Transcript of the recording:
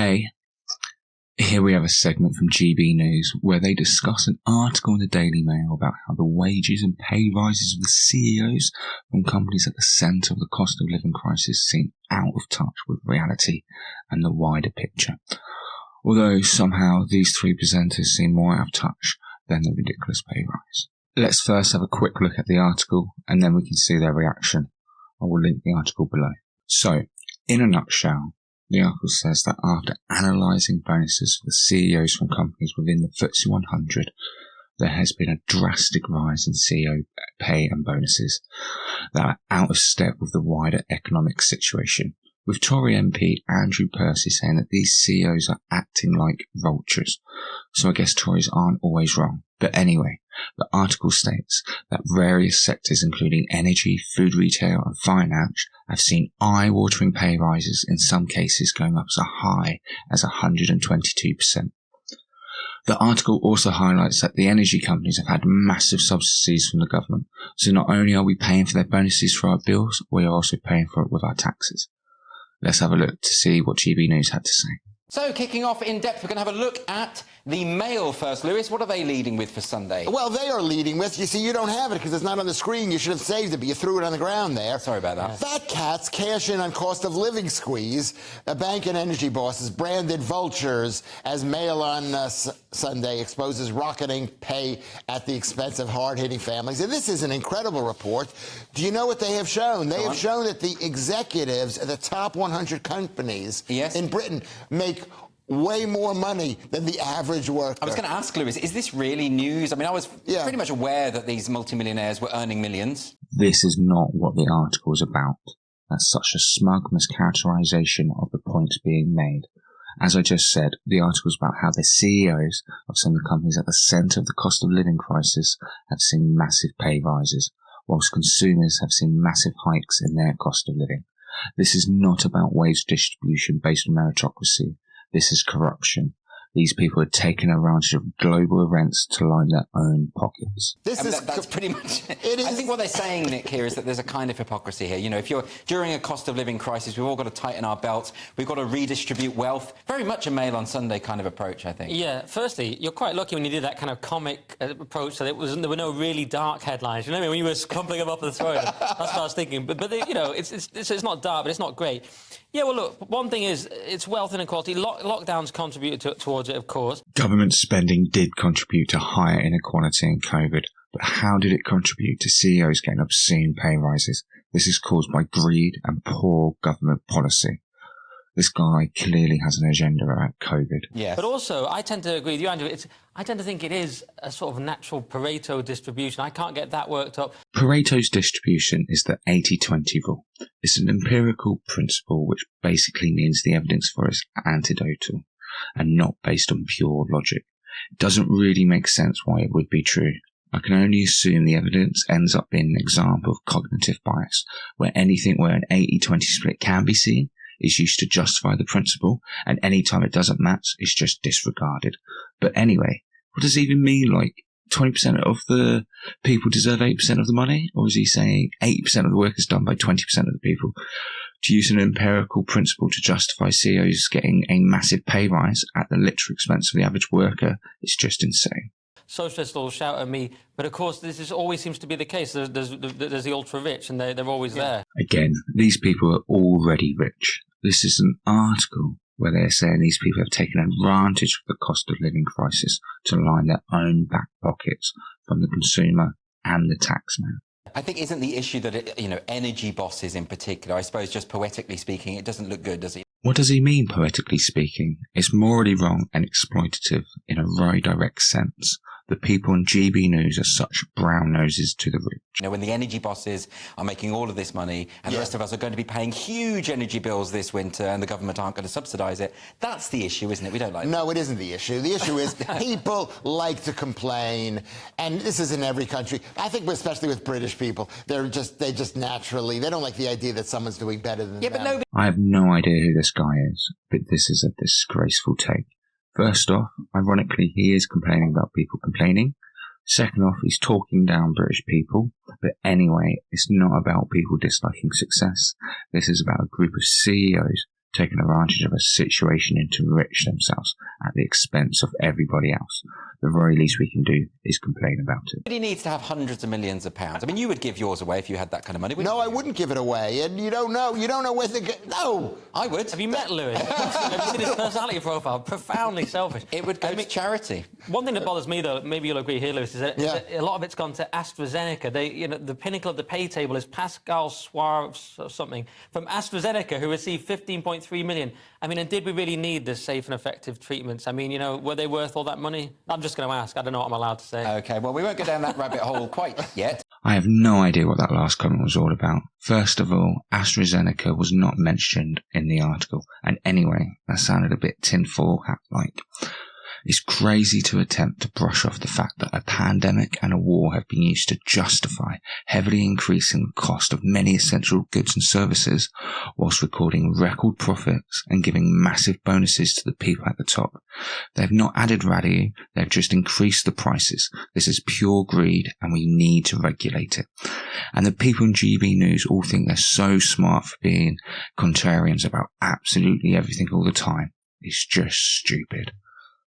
Hey, here we have a segment from gbnews where they discuss an article in the Daily Mail about how the wages and pay rises of the CEOs from companies at the centre of the cost of living crisis seem out of touch with reality and the wider picture. Although somehow these three presenters seem more out of touch than the ridiculous pay rise. Let's first have a quick look at the article and then we can see their reaction. I will link the article below. So, in a nutshell, the article says that after analysing bonuses for the CEOs from companies within the FTSE 100, there has been a drastic rise in CEO pay and bonuses that are out of step with the wider economic situation, with Tory MP Andrew Percy saying that these CEOs are acting like vultures. So I guess Tories aren't always wrong. But anyway, the article states that various sectors including energy, food retail and finance have seen eye-watering pay rises, in some cases going up as high as 122%. The article also highlights that the energy companies have had massive subsidies from the government. So not only are we paying for their bonuses for our bills, we are also paying for it with our taxes. Let's have a look to see what gbnews had to say. So, kicking off in depth, we're going to have a look at the Mail first. Lewis, what are they leading with for Sunday? Well, they are leading with, you see, you don't have it because it's not on the screen. You should have saved it, but you threw it on the ground there. Sorry about that. Fat cats cash in on cost of living squeeze. Bank and energy bosses branded vultures as Mail on Sunday exposes rocketing pay at the expense of hard-hitting families. And this is an incredible report. Do you know what they have shown? They have shown that the executives at the top 100 companies in Britain make way more money than the average worker. I was going to ask, Lewis, is this really news? I mean, I was pretty much aware that these multimillionaires were earning millions. This is not what the article is about. That's such a smug mischaracterization of the points being made. As I just said, the article is about how the CEOs of some of the companies at the centre of the cost of living crisis have seen massive pay rises, whilst consumers have seen massive hikes in their cost of living. This is not about wage distribution based on meritocracy. This is corruption. These people are taking advantage of global events to line their own pockets. That's pretty much it. I think what they're saying, Nick, here is that there's a kind of hypocrisy here. You know, if you're during a cost of living crisis, we've all got to tighten our belts. We've got to redistribute wealth. Very much a Mail on Sunday kind of approach, I think. Yeah, firstly, you're quite lucky when you did that kind of comic approach, so there were no really dark headlines. You know what I mean? When you were crumpling them up the throat, that's what I was thinking. But they, you know, it's not dark, but it's not great. Yeah, well, look, one thing is it's wealth inequality. Lockdowns contributed towards it, of course. Government spending did contribute to higher inequality in COVID, but how did it contribute to CEOs getting obscene pay rises? This is caused by greed and poor government policy. This guy clearly has an agenda about COVID. Yes. But also, I tend to agree with you, Andrew. I tend to think it is a sort of natural Pareto distribution. I can't get that worked up. Pareto's distribution is the 80-20 rule. It's an empirical principle which basically means the evidence for it is anecdotal and not based on pure logic. It doesn't really make sense why it would be true. I can only assume the evidence ends up being an example of cognitive bias, where anything where an 80-20 split can be seen is used to justify the principle, and any time it doesn't match, it's just disregarded. But anyway, what does it even mean? Like, 20% of the people deserve 8% of the money? Or is he saying 80% of the work is done by 20% of the people? To use an empirical principle to justify CEOs getting a massive pay rise at the literal expense of the average worker is just insane. Socialists will shout at me, but of course this always seems to be the case. There's the ultra-rich, and they're always there. Again, these people are already rich. This is an article where they're saying these people have taken advantage of the cost of living crisis to line their own back pockets from the consumer and the taxman. I think isn't the issue that, energy bosses in particular, I suppose just poetically speaking, it doesn't look good, does it? What does he mean, poetically speaking? It's morally wrong and exploitative in a very direct sense. The people in gbnews are such brown noses to the rich. You know, when the energy bosses are making all of this people and the rest of us are going to be paying huge energy bills this winter and the government aren't going to subsidise it, that's the issue, isn't it? We don't like that. No, it isn't the issue. The issue is people like to complain, and this is in every country. I think especially with British people, they just naturally, they don't like the idea that someone's doing better than them. But no. I have no idea who this guy is, but this is a disgraceful take. First off, ironically, he is complaining about people complaining. Second off, he's talking down British people. But anyway, it's not about people disliking success. This is about a group of CEOs taking advantage of a situation to enrich themselves at the expense of everybody else. The very least we can do is complain about it. Nobody needs to have hundreds of millions of pounds. I mean, you would give yours away if you had that kind of money, wouldn't No, you? I wouldn't give it away. And you don't know where no. I would. Have you met Lewis? Have you seen his personality profile? Profoundly selfish. It would go to charity. One thing that bothers me, though, maybe you'll agree here, Lewis, is that a lot of it's gone to AstraZeneca. The pinnacle of the pay table is Pascal Suarez or something from AstraZeneca, who received 15.3 million. I mean, and did we really need this safe and effective treatments? I mean, were they worth all that money? I'm just going to ask. I don't know what I'm allowed to say. OK, well, we won't go down that rabbit hole quite yet. I have no idea what that last comment was all about. First of all, AstraZeneca was not mentioned in the article. And anyway, that sounded a bit tinfoil hat-like. It's crazy to attempt to brush off the fact that a pandemic and a war have been used to justify heavily increasing the cost of many essential goods and services, whilst recording record profits and giving massive bonuses to the people at the top. They've not added value, they've just increased the prices. This is pure greed and we need to regulate it. And the people in GB News all think they're so smart for being contrarians about absolutely everything all the time. It's just stupid.